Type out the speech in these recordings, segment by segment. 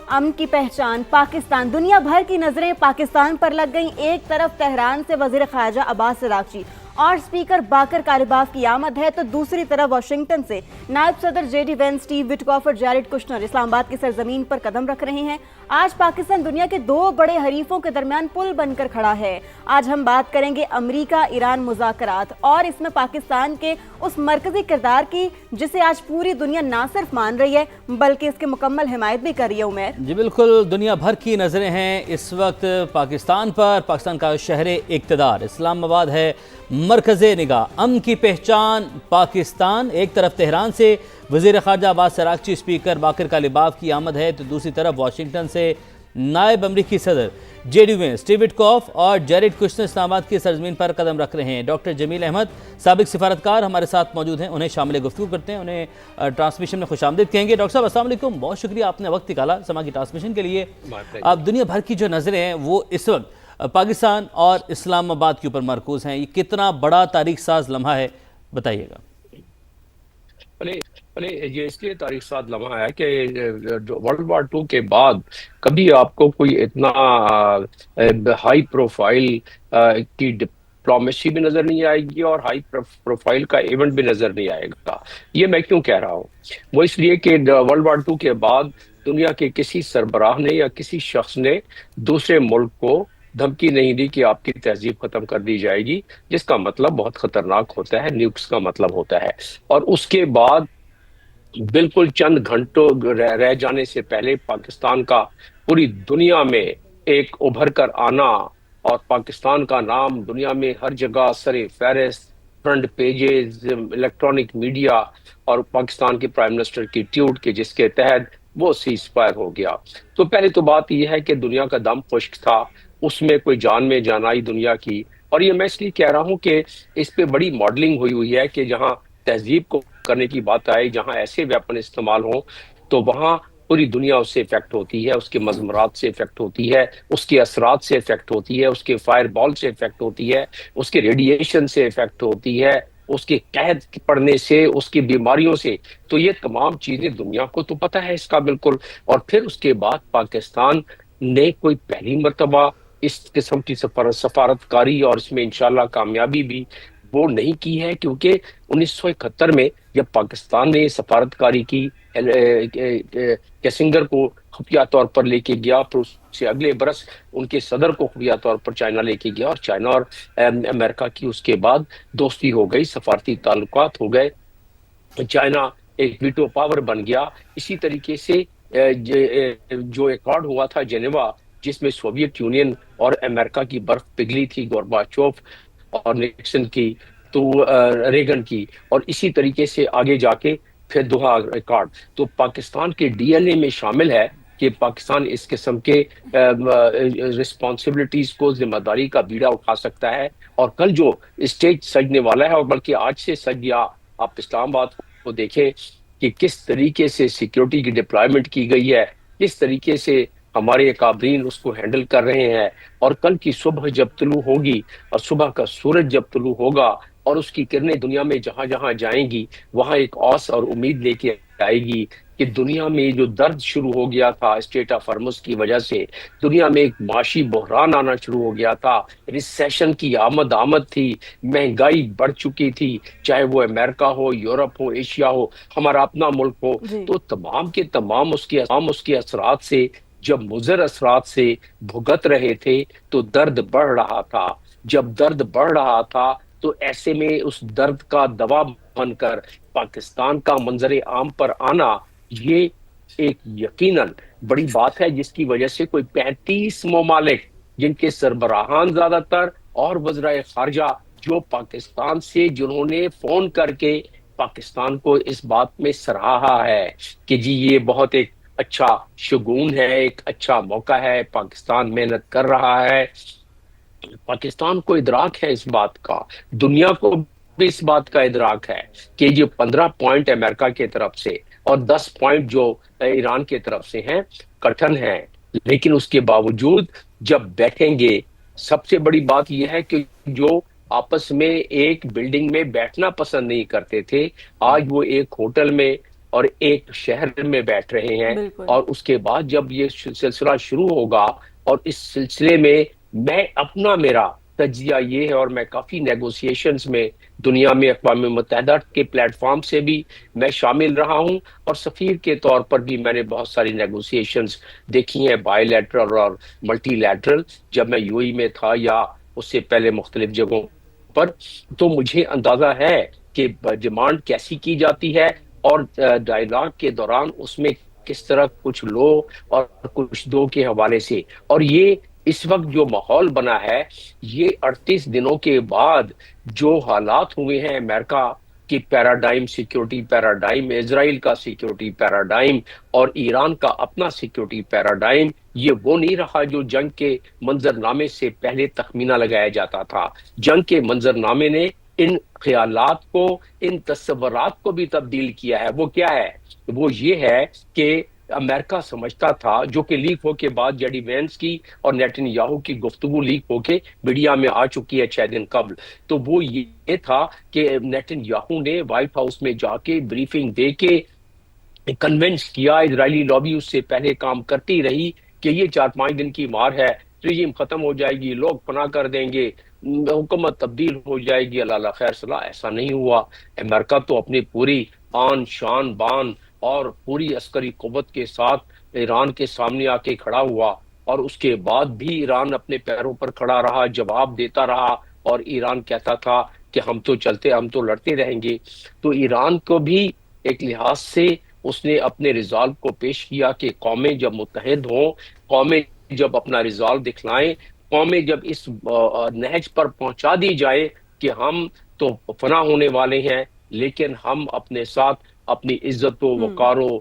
امن کی پہچان پاکستان، دنیا بھر کی نظریں پاکستان پر لگ گئیں۔ ایک طرف تہران سے وزیر خارجہ عباس اراغچی اور سپیکر باقر کالباف کی آمد ہے، تو دوسری طرف واشنگٹن سے نائب صدر جے ڈی وینس، اسٹیو وٹکاف اور جیرڈ کشنر اسلام آباد کی سرزمین پر قدم رکھ رہے ہیں۔ آج پاکستان دنیا کے دو بڑے حریفوں کے درمیان پل بن کر کھڑا ہے۔ آج ہم بات کریں گے امریکہ ایران مذاکرات اور اس میں پاکستان کے اس مرکزی کردار کی جسے آج پوری دنیا نہ صرف مان رہی ہے بلکہ اس کی مکمل حمایت بھی کر رہی ہے۔ عمیر جی بالکل، دنیا بھر کی نظریں ہیں اس وقت پاکستان پر۔ پاکستان کا شہر اقتدار اسلام آباد ہے مرکز نگاہ۔ امن کی پہچان پاکستان، ایک طرف تہران سے وزیر خارجہ عباس اراغچی، اسپیکر باقر کالباف کی آمد ہے، تو دوسری طرف واشنگٹن سے نائب امریکی صدر جے ڈی وینس، اسٹیو وٹکاف اور جیرڈ کشنر اسلام آباد کی سرزمین پر قدم رکھ رہے ہیں۔ ڈاکٹر جمیل احمد سابق سفارتکار ہمارے ساتھ موجود ہیں، انہیں شامل گفتگو کرتے ہیں، انہیں ٹرانسمیشن میں خوش آمدید کہیں گے۔ ڈاکٹر صاحب السلام علیکم، بہت شکریہ آپ نے وقت نکالا سما کی ٹرانسمیشن کے لیے۔ اب دنیا بھر کی جو نظریں ہیں وہ اس وقت پاکستان اور اسلام آباد کے اوپر مرکوز ہیں۔ یہ کتنا بڑا تاریخ ساز لمحہ ہے، بتائیے گا۔ یہ اس لیے تاریخ ساز لمحہ ہے کہ ورلڈ وار ٹو کے بعد کبھی آپ کو کوئی اتنا ہائی پروفائل کی ڈپلومیسی بھی نظر نہیں آئے گی اور ہائی پروفائل کا ایونٹ بھی نظر نہیں آئے گا۔ یہ میں کیوں کہہ رہا ہوں؟ وہ اس لیے کہ ورلڈ وار ٹو کے بعد دنیا کے کسی سربراہ نے یا کسی شخص نے دوسرے ملک کو دھمکی نہیں دی کہ آپ کی تہذیب ختم کر دی جائے گی، جس کا مطلب بہت خطرناک ہوتا ہے، نیوکس کا مطلب ہوتا ہے۔ اور اس کے بعد بالکل چند گھنٹوں رہ جانے سے پہلے پاکستان کا پوری دنیا میں ایک ابھر کر آنا اور پاکستان کا نام دنیا میں ہر جگہ سر فہرست، فرنٹ پیجز، الیکٹرانک میڈیا اور پاکستان کے پرائم منسٹر کی ٹویٹ کے جس کے تحت وہ سیز فائر ہو گیا۔ تو پہلے تو بات یہ ہے کہ دنیا کا دم خشک تھا، اس میں کوئی جان میں جان آئی دنیا کی۔ اور یہ میں اس لیے کہہ رہا ہوں کہ اس پہ بڑی ماڈلنگ ہوئی ہے کہ جہاں تہذیب کو کرنے کی بات آئے، جہاں ایسے ویپن استعمال ہوں تو وہاں پوری دنیا اس سے افیکٹ ہوتی ہے، اس کے مضمرات سے افیکٹ ہوتی ہے، اس کے اثرات سے افیکٹ ہوتی ہے، اس کے فائر بال سے افیکٹ ہوتی ہے، اس کے ریڈیشن سے افیکٹ ہوتی ہے، اس کے قحط پڑنے سے، اس کی بیماریوں سے۔ تو یہ تمام چیزیں دنیا کو تو پتہ ہے اس کا بالکل۔ اور پھر اس کے بعد پاکستان نے کوئی پہلی مرتبہ اس قسم کی سفارتکاری اور اس میں انشاءاللہ کامیابی بھی وہ نہیں کی ہے، کیونکہ 1971 میں جب پاکستان نے سفارتکاری کی، کیسنگر کو خفیہ طور پر لے کے گیا، پھر اس سے اگلے برس ان کے صدر کو خفیہ طور پر چائنا لے کے گیا، اور چائنا اور امریکہ کی اس کے بعد دوستی ہو گئی، سفارتی تعلقات ہو گئے، چائنا ایک ویٹو پاور بن گیا۔ اسی طریقے سے جو ایکارڈ ہوا تھا جنیوا، جس میں سوویت یونین اور امریکہ کی برف پگھلی تھی، گورباچوف اور نکسن کی، تو ریگن کی، اور اسی طریقے سے آگے جا کے پھر دوحہ ایکارڈ۔ تو پاکستان کے ڈی ایل اے میں شامل ہے کہ پاکستان اس قسم کے رسپانسبلٹیز کو، ذمہ داری کا بیڑا اٹھا سکتا ہے۔ اور کل جو اسٹیج سجنے والا ہے، اور بلکہ آج سے سج گیا، آپ اسلام آباد کو دیکھیں کہ کس طریقے سے سیکیورٹی کی ڈپلائمنٹ کی گئی ہے، کس طریقے سے ہمارے اکابرین اس کو ہینڈل کر رہے ہیں۔ اور کل کی صبح جب طلوع ہوگی اور صبح کا سورج جب طلوع ہوگا اور اس کی کرنیں دنیا میں جہاں جہاں جائیں گی، وہاں ایک اوس اور امید لے کے آئے گی کہ دنیا میں جو درد شروع ہو گیا تھا اسٹیٹ آف ہرمز کی وجہ سے، دنیا میں ایک معاشی بحران آنا شروع ہو گیا تھا، ریسیشن کی آمد تھی، مہنگائی بڑھ چکی تھی، چاہے وہ امریکہ ہو، یورپ ہو، ایشیا ہو، ہمارا اپنا ملک ہو، تو تمام کے تمام اس کے اثرات سے، جب مضر اثرات سے بھگت رہے تھے تو درد بڑھ رہا تھا۔ جب درد بڑھ رہا تھا تو ایسے میں اس درد کا دوا بن کر پاکستان کا منظر عام پر آنا، یہ ایک یقیناً بڑی بات ہے، جس کی وجہ سے کوئی 35 ممالک جن کے سربراہان زیادہ تر اور وزرائے خارجہ جو پاکستان سے، جنہوں نے فون کر کے پاکستان کو اس بات میں سراہا ہے کہ جی یہ بہت ایک اچھا شگون ہے، ایک اچھا موقع ہے، پاکستان محنت کر رہا ہے۔ پاکستان کو ادراک ہے اس بات کا، دنیا کو بھی اس بات کا ادراک ہے کہ جو 15 پوائنٹ امریکہ کی طرف سے اور 10 پوائنٹ جو ایران کی طرف سے ہیں، کٹھن ہیں، لیکن اس کے باوجود جب بیٹھیں گے، سب سے بڑی بات یہ ہے کہ جو آپس میں ایک بلڈنگ میں بیٹھنا پسند نہیں کرتے تھے، آج وہ ایک ہوٹل میں اور ایک شہر میں بیٹھ رہے ہیں، بالکل اور اس کے بعد جب یہ سلسلہ شروع ہوگا، اور اس سلسلے میں میرا تجزیہ یہ ہے، اور میں کافی نیگوسیشنز میں دنیا میں اقوام متحدہ کے پلیٹ فارم سے بھی میں شامل رہا ہوں، اور سفیر کے طور پر بھی میں نے بہت ساری نیگوسیشنز دیکھی ہیں، بائی لیٹرل اور ملٹی لیٹرل، جب میں یو ای میں تھا یا اس سے پہلے مختلف جگہوں پر. تو مجھے اندازہ ہے کہ ڈیمانڈ کیسی کی جاتی ہے، اور ڈائلاگ کے دوران اس میں کس طرح کچھ لو اور کچھ دو کے حوالے سے. اور یہ اس وقت جو ماحول بنا ہے، یہ 38 دنوں کے بعد جو حالات ہوئے ہیں امریکہ کی پیراڈائم، سیکیورٹی پیراڈائم، اسرائیل کا سیکیورٹی پیراڈائم اور ایران کا اپنا سیکیورٹی پیراڈائم، یہ وہ نہیں رہا جو جنگ کے منظر نامے سے پہلے تخمینہ لگایا جاتا تھا. جنگ کے منظر نامے نے ان خیالات کو، ان تصورات کو بھی تبدیل کیا ہے. وہ کیا ہے؟ وہ یہ ہے کہ امریکہ سمجھتا تھا، جو کہ لیک ہو کے بعد جیڈی وینس کی اور نیتن یاہو کی گفتگو لیک ہو کے میڈیا میں آ چکی ہے 6 دن قبل، تو وہ یہ تھا کہ نیتن یاہو نے وائٹ ہاؤس میں جا کے بریفنگ دے کے کنونس کیا، اسرائیلی لابی اس سے پہلے کام کرتی رہی کہ یہ 4-5 دن کی مار ہے، رجیم ختم ہو جائے گی، لوگ پناہ کر دیں گے، حکومت تبدیل ہو جائے گی، اللہ خیر صلاح. ایسا نہیں ہوا. امریکہ تو اپنی پوری آن شان بان اور پوری عسکری قوت کے ساتھ ایران کے سامنے آ کے کھڑا ہوا، اور اس کے بعد بھی ایران اپنے پیروں پر کھڑا رہا، جواب دیتا رہا، اور ایران کہتا تھا کہ ہم تو لڑتے رہیں گے. تو ایران کو بھی ایک لحاظ سے اس نے اپنے ریزالو کو پیش کیا کہ قومیں جب متحد ہوں، قومیں جب اپنا ریزالو دکھلائیں، قومیں جب اس نہج پر پہنچا دی جائے کہ ہم تو فنا ہونے والے ہیں، لیکن ہم اپنے ساتھ اپنی عزت و وقار و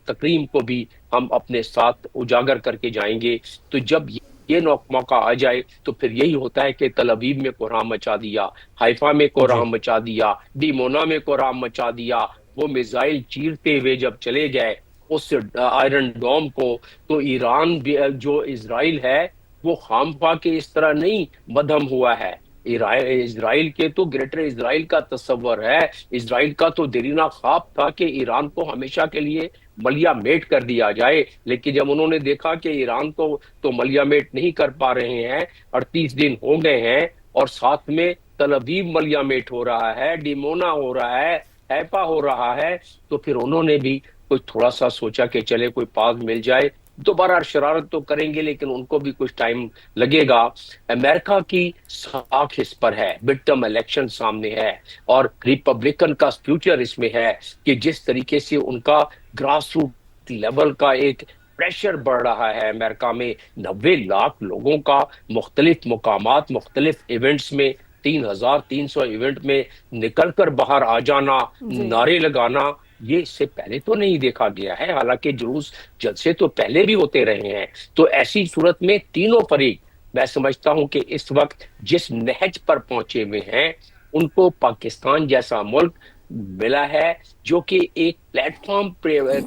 تکریم کو بھی ہم اپنے ساتھ اجاگر کر کے جائیں گے. تو جب یہ موقع آ جائے تو پھر یہی ہوتا ہے کہ تل ابیب میں کوہرام مچا دیا، حیفا میں جی کوہرام مچا دیا، ڈیمونا میں کوہرام مچا دیا. وہ میزائل چیرتے ہوئے جب چلے گئے اس آئرن ڈوم کو، تو ایران بھی جو اسرائیل ہے وہ خام خواہ کے اس طرح نہیں مدھم ہوا ہے. اسرائیل کے تو گریٹر اسرائیل کا تصور ہے، اسرائیل کا تو دیرینہ خواب تھا کہ ایران کو ہمیشہ کے لیے ملیا میٹ کر دیا جائے. لیکن جب انہوں نے دیکھا کہ ایران کو تو ملیا میٹ نہیں کر پا رہے ہیں، 38 دن ہو گئے ہیں، اور ساتھ میں تل ابیب ملیا میٹ ہو رہا ہے، ڈیمونا ہو رہا ہے، حیفا ہو رہا ہے، تو پھر انہوں نے بھی کوئی تھوڑا سا سوچا کہ چلے کوئی پاس مل جائے. دوبارہ شرارت تو کریں گے لیکن ان کو بھی کچھ ٹائم لگے گا. امریکہ کی ساکھ اس پر ہے، مڈ ٹرم الیکشن سامنے ہے، اور ریپبلکن کا فیوچر اس میں ہے کہ جس طریقے سے ان کا گراس روٹ لیول کا ایک پریشر بڑھ رہا ہے. امریکہ میں 90 لاکھ لوگوں کا مختلف مقامات، مختلف ایونٹس میں، 3,300 ایونٹ میں نکل کر باہر آ جانا، جی نعرے لگانا، یہ اس سے پہلے تو نہیں دیکھا گیا ہے. حالانکہ جلوس جلسے تو پہلے بھی ہوتے رہے ہیں. تو ایسی صورت میں تینوں فریق، میں سمجھتا ہوں کہ اس وقت جس نہج پر پہنچے ہوئے ہیں، ان کو پاکستان جیسا ملک ملا ہے جو کہ ایک پلیٹ فارم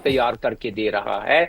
تیار کر کے دے رہا ہے.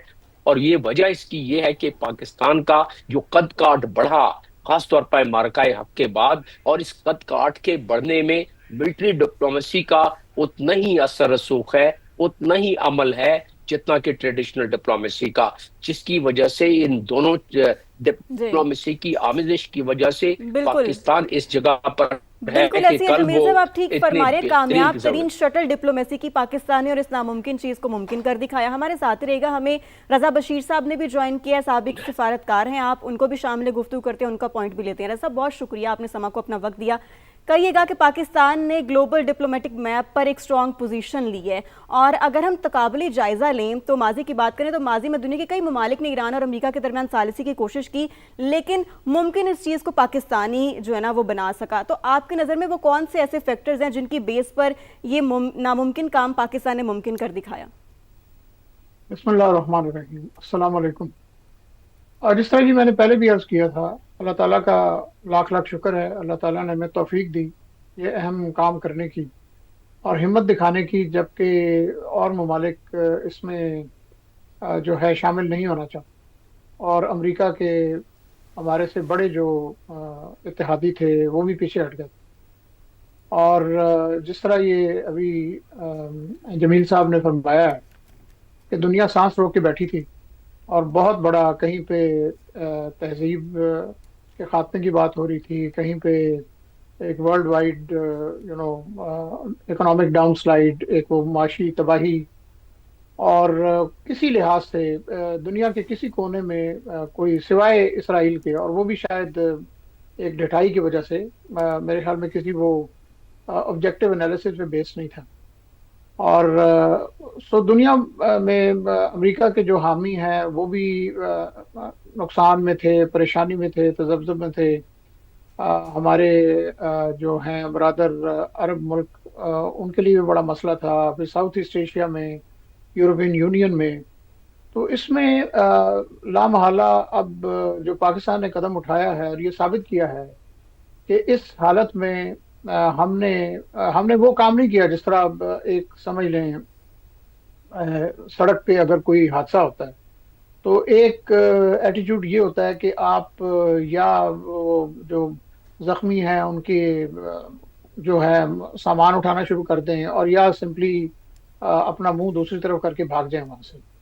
اور یہ وجہ اس کی یہ ہے کہ پاکستان کا جو قد کاٹ بڑھا، خاص طور پر مارکہ حق کے بعد، اور اس قد کاٹ کے بڑھنے میں ملٹری ڈپلومیسی کا اتنا ہی اثر رسوخ ہے، اتنا ہی عمل ہے جتنا کہ ٹریڈیشنل ڈپلومیسی کا، جس کی وجہ سے ان دونوں جی ڈپلومیسی کی آمیزش کی وجہ سے بالکل پاکستان اس جگہ پر ہے بالکل کہ ایسی ہے کل جمیل وہ صاحب، آپ ٹھیک اتنی فرما رہے ہیں. بہترین کامیاب قسم. ترین شٹل ڈپلومیسی کی پاکستانی اور اس ناممکن چیز کو ممکن کر دکھایا. ہمارے ساتھ رہے گا. ہمیں رضا بشیر صاحب نے بھی جوائن کیا ہے، سابق سفارتکار ہیں آپ، ان کو بھی شامل گفتگو کرتے ہیں، ان کا پوائنٹ بھی لیتے ہیں. رضا صاحب بہت شکریہ، آپ نے سما کو اپنا وقت دیا. کہیے گا کہ پاکستان نے گلوبل ڈپلومیٹک میپ پر ایک سٹرونگ پوزیشن لی ہے، اور اگر ہم تقابلی جائزہ لیں تو ماضی کی بات کریں تو ماضی میں دنیا کے کئی ممالک نے ایران اور امریکہ کے درمیان ثالثی کی کوشش کی، لیکن ممکن اس چیز کو پاکستانی جو ہے نا وہ بنا سکا. تو آپ کی نظر میں وہ کون سے ایسے فیکٹرز ہیں جن کی بیس پر یہ ناممکن کام پاکستان نے ممکن کر دکھایا؟ بسم اللہ الرحمن الرحیم. السلام علیکم. اور جس طرح میں نے پہلے بھی عرض کیا تھا، اللہ تعالیٰ کا لاکھ لاکھ شکر ہے، اللہ تعالیٰ نے ہمیں توفیق دی یہ اہم کام کرنے کی اور ہمت دکھانے کی، جبکہ اور ممالک اس میں جو ہے شامل نہیں ہونا چاہتے، اور امریکہ کے ہمارے سے بڑے جو اتحادی تھے وہ بھی پیچھے ہٹ گئے. اور جس طرح یہ ابھی جمیل صاحب نے فرمایا ہے کہ دنیا سانس روک کے بیٹھی تھی، اور بہت بڑا کہیں پہ تہذیب کے خاتمے کی بات ہو رہی تھی، کہیں پہ ایک world wide economic down slide, ایک وہ معاشی تباہی، اور کسی لحاظ سے دنیا کے کسی کونے میں کوئی سوائے اسرائیل کے، اور وہ بھی شاید ایک ڈھٹائی کی وجہ سے، میرے خیال میں کسی وہ آبجیکٹو انالیسس پہ بیس نہیں تھا۔ اور سو دنیا میں امریکہ کے جو حامی ہیں وہ بھی نقصان میں تھے، پریشانی میں تھے، تذبذب میں تھے۔ ہمارے جو ہیں برادر عرب ملک، ان کے لیے بھی بڑا مسئلہ تھا، پھر ساؤتھ ایسٹ ایشیا میں، یورپین یونین میں۔ تو اس میں لامحالہ اب جو پاکستان نے قدم اٹھایا ہے اور یہ ثابت کیا ہے کہ اس حالت میں ہم نے وہ کام نہیں کیا جس طرح اب ایک سمجھ لیں سڑک پہ اگر کوئی حادثہ ہوتا ہے تو ایک ایٹیٹیوڈ یہ ہوتا ہے کہ آپ یا وہ جو زخمی ہیں ان کی جو ہے سامان اٹھانا شروع کر دیں، اور یا سمپلی اپنا منہ دوسری طرف کر کے بھاگ جائیں وہاں سے۔